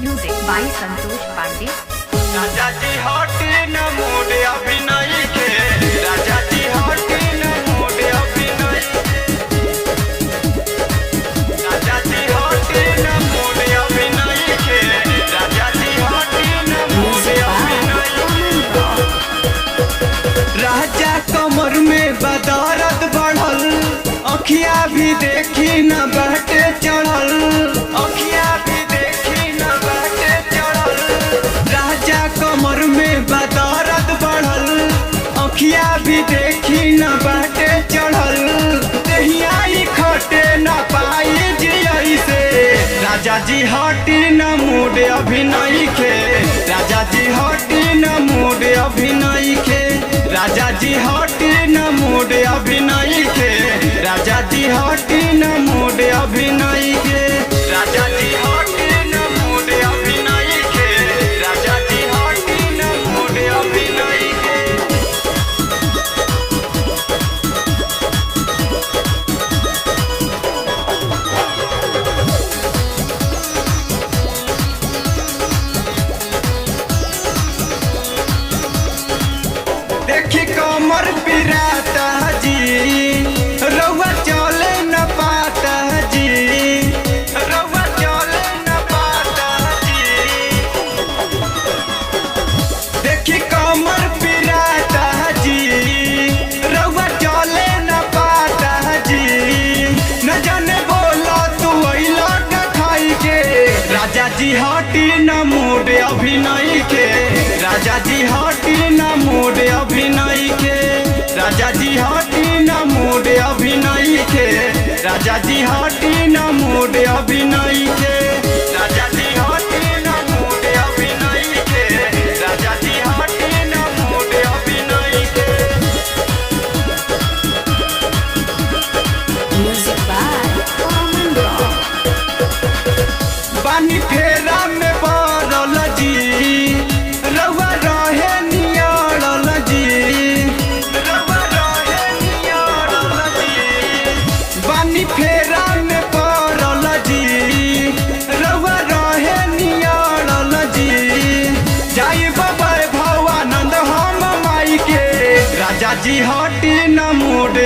Music by Santosh Pandey. राजा जी हटे न मूड अभिनय के, राजा जी हटे न मूड अभिनय, राजा जी हटे न मूड अभिनय के, राजा जी हटे न मूड अभिनय। राजा कमर में बदौलत बढ़ल, अखिया भी देखी न बहटे चढ़ल, अखिया भी देखी न बहटे चढ़ल। राजा कमर में बदौलत बढ़ल, अखिया भी देखी न बहटे चढ़ल। दहिया ही खटे न पाई जियई से, राजा जी हटी न मूड अभिनय के, राजा जी हटी न मूड अभिनय के, राजा जी हटी न मूड अभिनय के, राजा जी हटी न मूड अभिनय के, राजा जी हटी न मूड अभिनय के, राजा जी हटी न मूड अभिनय के। देखी कमर पिराता जी, रउआ चले न पाता जी, रउआ चले न पाता जी। देखी कमर पिराता जी, रउआ चले न पाता जी। न जाने बोला तू अइला का खाई के, राजा जी हटी न मूड अभिनय के, राजा जी हटी न मूड अभिनय के, राजा जी हटी न मूड अभिनय के, राजा जी हटी न मूड अभिनय के, राजा जी हटी न मूड अभिनय के, राजा जी हटी न मूड अभिनय के। Music by Common Rock. बानी फेरा में पड़ल जी, रउआ रहे नियरल जी, रउआ रहे नियरल जी। बानी फेरा में पड़ल जी, रउआ रहे नियरल जी। जाई वैभवानंद हम माई के, राजा जी हटी न मूड